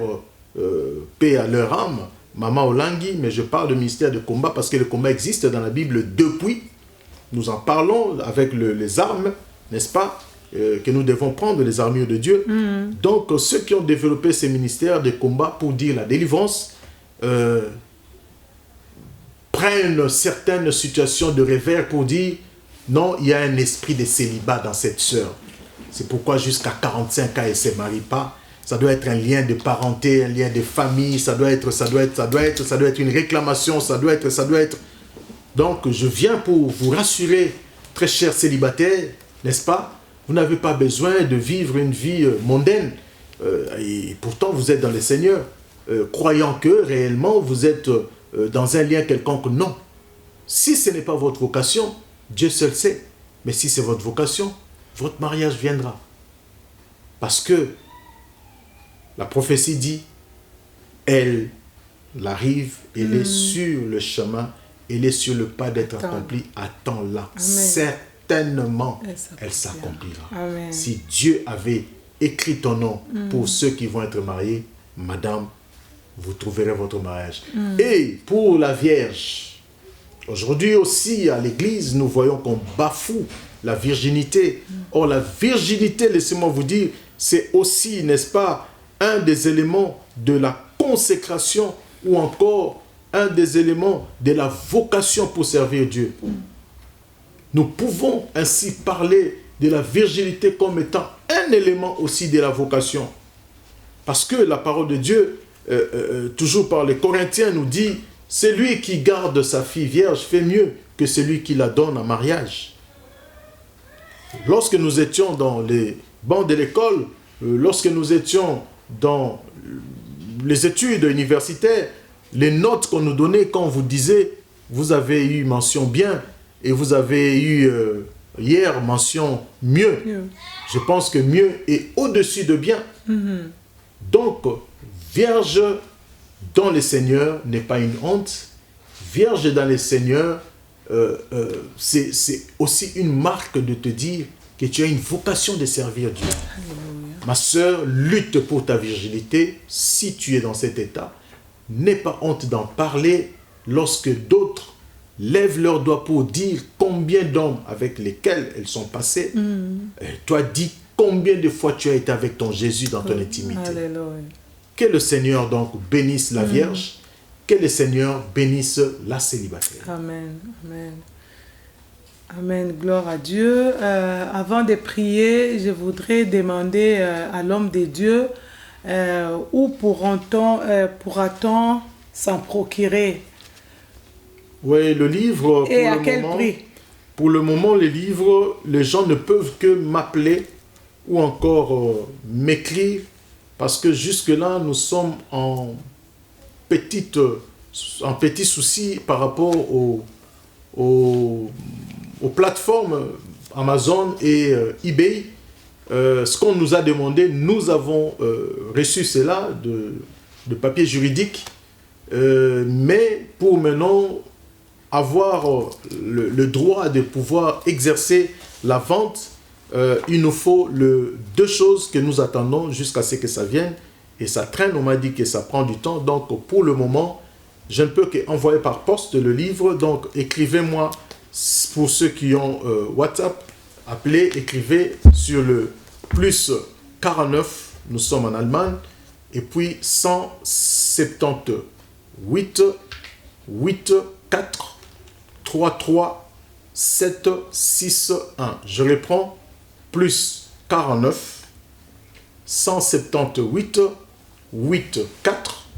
paix à leur âme, Maman Olangui, mais je parle de ministère de combat parce que le combat existe dans la Bible depuis. Nous en parlons avec les armes, n'est-ce pas, que nous devons prendre, les armures de Dieu. Donc, ceux qui ont développé ces ministères de combat pour dire la délivrance, prennent certaines situations de revers pour dire non, il y a un esprit de célibat dans cette sœur. C'est pourquoi jusqu'à 45 ans, elle ne se marie pas. Ça doit être un lien de parenté, un lien de famille, ça doit être une réclamation, ça doit être. Donc, je viens pour vous rassurer, très chers célibataires, n'est-ce pas? Vous n'avez pas besoin de vivre une vie mondaine. Et pourtant, vous êtes dans le Seigneur, croyant que réellement, vous êtes dans un lien quelconque. Non. Si ce n'est pas votre vocation, Dieu seul sait. Mais si c'est votre vocation, votre mariage viendra. Parce que la prophétie dit, elle arrive, elle est sur le chemin, elle est sur le pas d'être accomplie, attends-la. Certainement, elle s'accomplira. Si Dieu avait écrit ton nom pour ceux qui vont être mariés, madame, vous trouverez votre mariage. Et pour la Vierge, aujourd'hui aussi à l'église, nous voyons qu'on bafoue la virginité. Or, la virginité, laissez-moi vous dire, c'est aussi, n'est-ce pas, un des éléments de la consécration ou encore un des éléments de la vocation pour servir Dieu. Nous pouvons ainsi parler de la virginité comme étant un élément aussi de la vocation. Parce que la parole de Dieu, toujours par les Corinthiens, nous dit « Celui qui garde sa fille vierge fait mieux que celui qui la donne en mariage. » Lorsque nous étions dans les bancs de l'école, lorsque nous étions dans les études universitaires, les notes qu'on nous donnait quand on vous disait « Vous avez eu mention bien » et vous avez eu hier mention mieux. Je pense que mieux est au-dessus de bien. Donc, vierge dans le Seigneur n'est pas une honte. Vierge dans le Seigneur, c'est aussi une marque de te dire que tu as une vocation de servir Dieu. Alléluia. Ma sœur, lutte pour ta virginité. Si tu es dans cet état, n'aie pas honte d'en parler lorsque d'autres lèvent leurs doigts pour dire combien d'hommes avec lesquels elles sont passées. Toi, dis combien de fois tu as été avec ton Jésus dans ton intimité. Alléluia. Que le Seigneur donc bénisse la Vierge, que le Seigneur bénisse la célibataire.
Amen, amen. Amen, gloire à Dieu. Avant de prier, je voudrais demander à l'homme de Dieu où pourra-t-on s'en procurer?
Oui, le livre,
et à quel prix?
Pour le moment, les livres, les gens ne peuvent que m'appeler ou encore m'écrire, parce que jusque-là, nous sommes en petit souci par rapport aux plateformes Amazon et eBay. Ce qu'on nous a demandé, nous avons reçu cela de papier juridique, mais pour maintenant avoir le droit de pouvoir exercer la vente, il nous faut deux choses que nous attendons jusqu'à ce que ça vienne. Et ça traîne, on m'a dit que ça prend du temps. Donc pour le moment, je ne peux qu'envoyer par poste le livre. Donc écrivez-moi, pour ceux qui ont WhatsApp, appelez, écrivez sur le plus 49, nous sommes en Allemagne, et puis 178 84 33 7 6 1. Je reprends, plus 49 178 84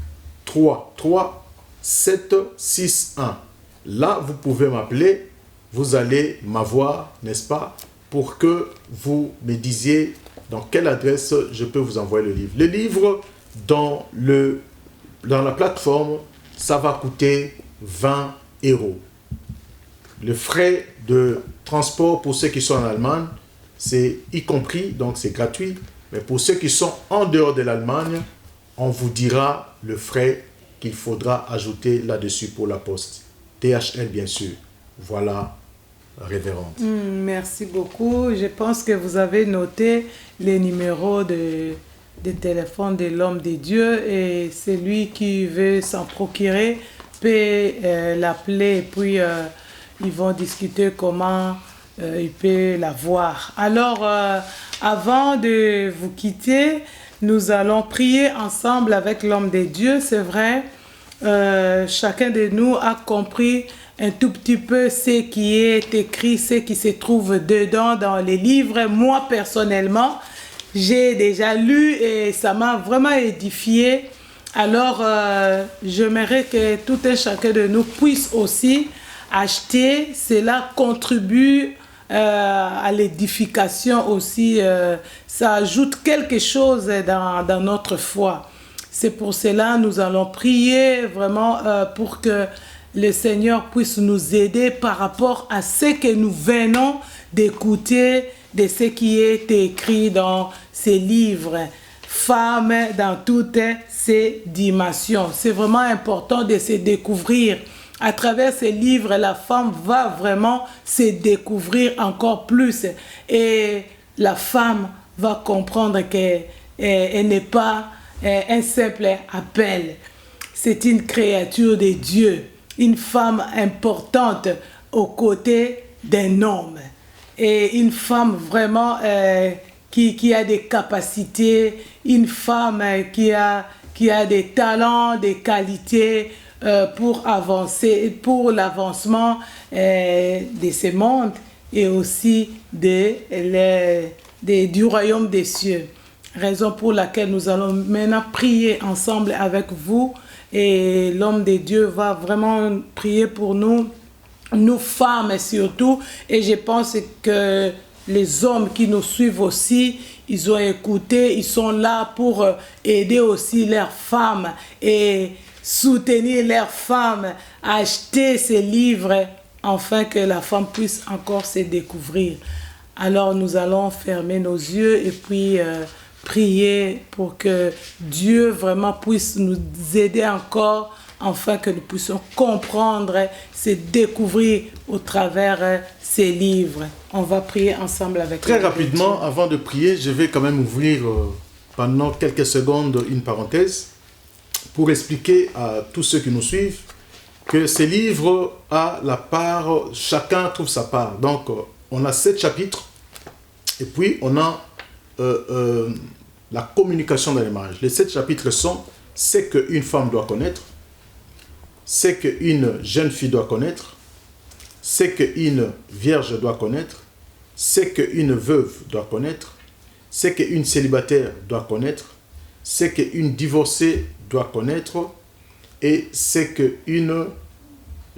33 7 6 1. Là, vous pouvez m'appeler, vous allez m'avoir, n'est-ce pas, pour que vous me disiez dans quelle adresse je peux vous envoyer le livre. Le livre, dans la plateforme, ça va coûter 20 €. Le frais de transport pour ceux qui sont en Allemagne, c'est y compris, donc c'est gratuit. Mais pour ceux qui sont en dehors de l'Allemagne, on vous dira le frais qu'il faudra ajouter là-dessus pour la poste. DHL, bien sûr. Voilà, révérende.
Merci beaucoup. Je pense que vous avez noté les numéros de téléphone de l'homme de Dieu et celui qui veut s'en procurer peut l'appeler et puis ils vont discuter comment il peut l'avoir. Alors, avant de vous quitter, nous allons prier ensemble avec l'homme de Dieu. C'est vrai, chacun de nous a compris un tout petit peu ce qui est écrit, ce qui se trouve dedans dans les livres. Moi, personnellement, j'ai déjà lu et ça m'a vraiment édifié. Alors, j'aimerais que tout un chacun de nous puisse aussi acheter. Cela contribue à l'édification aussi. Ça ajoute quelque chose dans notre foi. C'est pour cela que nous allons prier vraiment pour que le Seigneur puisse nous aider par rapport à ce que nous venons d'écouter, de ce qui est écrit dans ces livres. Femmes dans toutes ces dimensions. C'est vraiment important de se découvrir. À travers ces livres, la femme va vraiment se découvrir encore plus. Et la femme va comprendre qu'elle n'est pas un simple appel. C'est une créature de Dieu. Une femme importante aux côtés d'un homme. Et une femme vraiment qui a des capacités, une femme qui a des talents, des qualités pour avancer, pour l'avancement de ce monde et aussi du royaume des cieux. Raison pour laquelle nous allons maintenant prier ensemble avec vous et l'homme de Dieu va vraiment prier pour nous femmes surtout, et je pense que les hommes qui nous suivent aussi, ils ont écouté, ils sont là pour aider aussi leurs femmes et soutenir leurs femmes à acheter ces livres afin que la femme puisse encore se découvrir. Alors nous allons fermer nos yeux et puis prier pour que Dieu vraiment puisse nous aider encore afin que nous puissions comprendre, se découvrir au travers ces livres. On va prier ensemble avec
Très rapidement, avant de prier, je vais quand même ouvrir pendant quelques secondes une parenthèse pour expliquer à tous ceux qui nous suivent que ces livres a la part, chacun trouve sa part. Donc, on a 7 chapitres et puis on a la communication dans les mariages. Les 7 chapitres sont ce qu'une femme doit connaître, ce qu'une jeune fille doit connaître, ce qu'une vierge doit connaître, ce qu'une veuve doit connaître, ce qu'une célibataire doit connaître, ce qu'une divorcée doit connaître et ce qu'une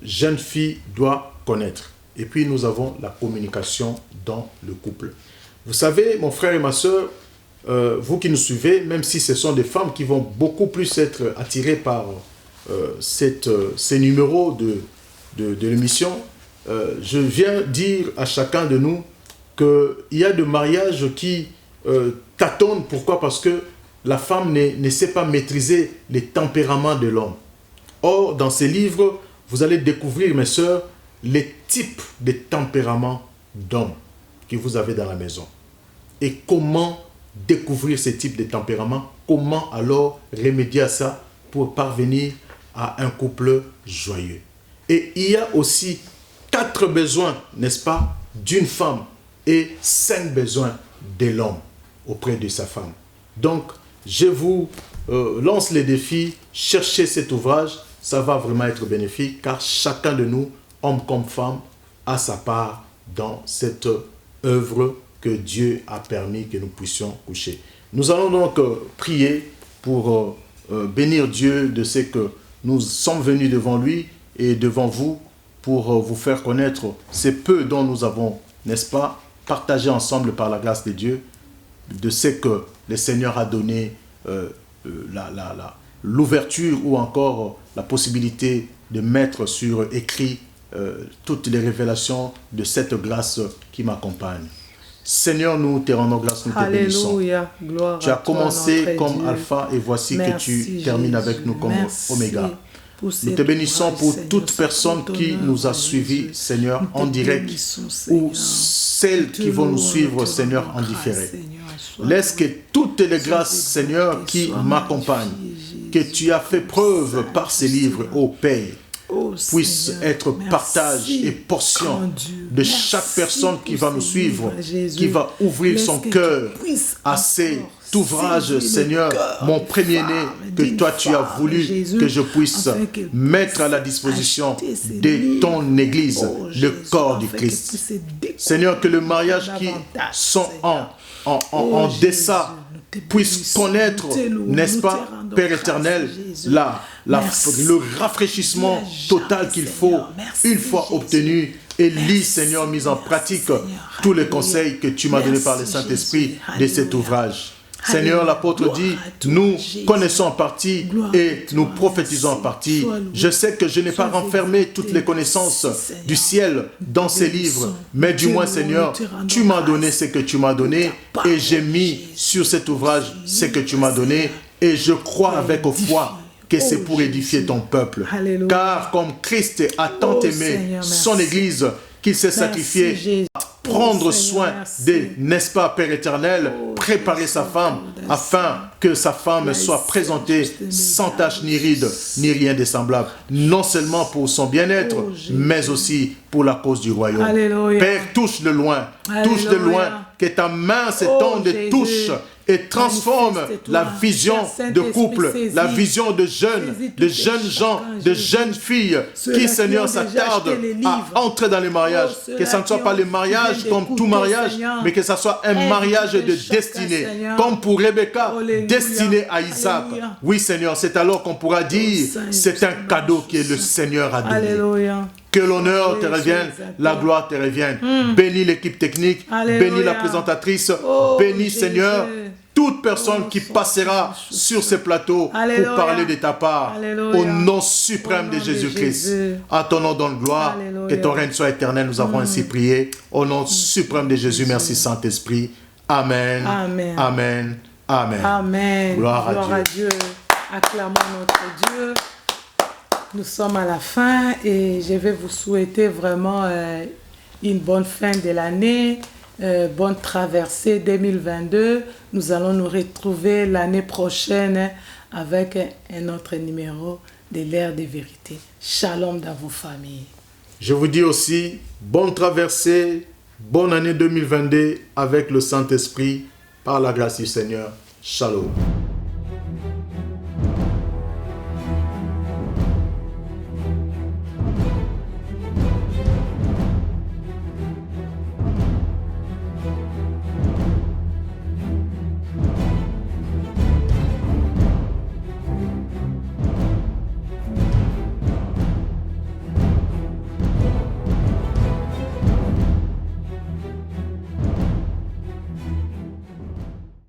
jeune fille doit connaître. Et puis nous avons la communication dans le couple. Vous savez, mon frère et ma soeur, vous qui nous suivez, même si ce sont des femmes qui vont beaucoup plus être attirées par ces numéros de l'émission, je viens dire à chacun de nous qu'il y a des mariages qui tâtonnent. Pourquoi? Parce que la femme ne sait pas maîtriser les tempéraments de l'homme. Or, dans ces livres, vous allez découvrir, mes sœurs, les types de tempéraments d'hommes que vous avez dans la maison. Et comment découvrir ces types de tempéraments, comment alors remédier à ça pour parvenir à un couple joyeux. Et il y a aussi 4 besoins, n'est-ce pas, d'une femme et 5 besoins de l'homme auprès de sa femme. Donc, je vous lance les défis, cherchez cet ouvrage, ça va vraiment être bénéfique car chacun de nous, homme comme femme, a sa part dans cette œuvre que Dieu a permis que nous puissions coucher. Nous allons donc prier pour bénir Dieu de ce que nous sommes venus devant lui et devant vous pour vous faire connaître ce peu dont nous avons, n'est-ce pas, partagé ensemble par la grâce de Dieu, de ce que le Seigneur a donné l'ouverture ou encore la possibilité de mettre sur écrit toutes les révélations de cette grâce qui m'accompagne. Seigneur, nous te rendons grâce, nous te bénissons.
Alléluia. Gloire
Tu as
à toi,
commencé
notre
comme
Dieu.
Alpha et voici
Merci,
que tu termines
Jésus.
avec nous comme
Merci
Oméga.
pour
Nous
cet
te bénissons
ouvrage,
pour
Seigneur,
toute
c'est
personne
pour ton
qui
œuvre,
nous a
Jésus.
suivis, Seigneur,
Nous te
en direct,
bénissons,
ou
Seigneur.
celles qui
Nous te
vont nous
louons,
suivre,
nous te
Seigneur,
rendons
en
grâce,
différé.
Seigneur. Sois
Laisse que
loué.
toutes les
Sois
grâces, Seigneur,
exalté,
qui
sois
m'accompagnent,
magnifié,
que tu as fait preuve par ces livres, ô Père,
Oh,
puissent
Seigneur,
être
merci,
partage et portion
grand Dieu.
de
Merci
chaque personne qui
pour
va nous
ces
suivre,
livres, Jésus.
qui va ouvrir
Laisse
son
que tu
cœur
puisses
à
encore
cet ouvrage,
saisir le
Seigneur,
cœur
mon
d'une
premier-né,
femme,
que
d'une
toi tu as
femme,
voulu
Jésus,
que je puisse
afin qu'elle
mettre à la
puisse
disposition
acheter ces
de
livres.
ton Église,
Oh,
le
Jésus,
corps du
afin qu'elle
Christ.
puisse se découvrir
Seigneur, que le mariage qui
davantage,
sont
Seigneur.
en
Oh, Jésus,
deçà
nous te
puissent
bénissons,
connaître,
nous te louons,
n'est-ce
nous
pas,
te rendons
Père
grâce,
éternel,
Jésus. Merci.
le rafraîchissement
Jamais,
total qu'il faut,
Seigneur. Merci,
une fois
Jésus.
obtenu, et lis,
Merci,
Seigneur, mis en
merci,
pratique
Seigneur.
tous les
Alléluia.
conseils que tu m'as donnés par le
Merci,
Saint-Esprit
Jésus.
de cet
Alléluia.
ouvrage. Seigneur,
Alléluia.
l'apôtre
Gloire
dit,
à toi,
nous
Jésus.
connaissons en partie
Gloire
et
à
nous
toi.
prophétisons en
Merci.
partie.
Sois loué.
Je sais que je n'ai pas
Sois
renfermé
exalté.
toutes les connaissances
Merci, Seigneur.
du ciel dans ces
bénissons.
livres, mais du
Nous te
moins,
louons,
Seigneur,
nous te rendons
tu m'as donné
grâce.
ce que tu m'as donné
Ta
et j'ai
parole,
mis
Jésus.
sur cet ouvrage ce que tu m'as donné
Seigneur.
et je crois avec
édifier.
foi que c'est
Oh,
pour édifier
Jésus.
ton peuple.
Alléluia.
Car comme Christ a tant
Oh,
aimé
Seigneur,
son
merci.
Église qu'il s'est
Merci,
sacrifié
Jésus.
prendre
Oh,
soin
Seigneur, merci.
des, n'est-ce pas, Père éternel,
Oh,
préparer
Jésus,
sa femme
Jésus.
afin que sa femme
Merci,
soit présentée
Jésus.
sans tache ni ride, ni rien de semblable, non seulement pour son bien-être,
Oh, Jésus.
mais aussi pour la cause du royaume.
Alléluia.
Père, touche de loin, touche de
Alléluia.
loin, que ta main s'étende et
Jésus.
touche et transforme
Manifeste-toi.
la vision
Père
de
Saint-Esprit,
couple,
saisis.
la vision de jeunes,
Saisis
de
tout et
jeunes gens,
chacun,
de
Jésus.
jeunes filles
Ceux-là
qui,
qui
Seigneur,
ont déjà
s'attardent
acheté les
à
livres.
entrer dans les mariages.
Oh,
Que ça ne soit
ceux-là
pas
qui
le
ont-
mariage
qui viennent
comme tout
d'écouter,
mariage,
Seigneur.
mais que ça soit un
Aide
mariage
chacun,
de destinée.
Seigneur.
Comme pour Rebecca,
Alléluia.
destiné à Isaac.
Alléluia.
Oui, Seigneur, c'est alors qu'on pourra dire,
Saint,
c'est un
Saint,
cadeau que le
Saint.
Seigneur a donné.
Alléluia.
Que l'honneur te
Sois
revienne,
exalté.
la gloire te revienne. Bénis l'équipe technique,
Alléluia.
bénis la présentatrice,
Oh,
bénis
Jésus.
Seigneur toute personne
Oh,
qui
son
passera
Jésus.
sur ces plateaux
Alléluia.
pour parler de ta part.
Alléluia.
Au nom suprême
Au
de
nom de
Jésus-Christ.
Jésus.
À ton nom donne gloire.
Alléluia.
Que ton règne soit éternel. Nous avons ainsi prié. Au nom suprême de Jésus. Merci Saint-Esprit. Amen.
Amen.
Amen. Amen.
Amen.
Gloire à
Dieu. Acclamons notre Dieu. Nous sommes à la fin et je vais vous souhaiter vraiment une bonne fin de l'année, bonne traversée 2022. Nous allons nous retrouver l'année prochaine avec un autre numéro de l'ère des vérités. Shalom dans vos familles.
Je vous dis aussi, bonne traversée, bonne année 2022 avec le Saint-Esprit, par la grâce du Seigneur. Shalom.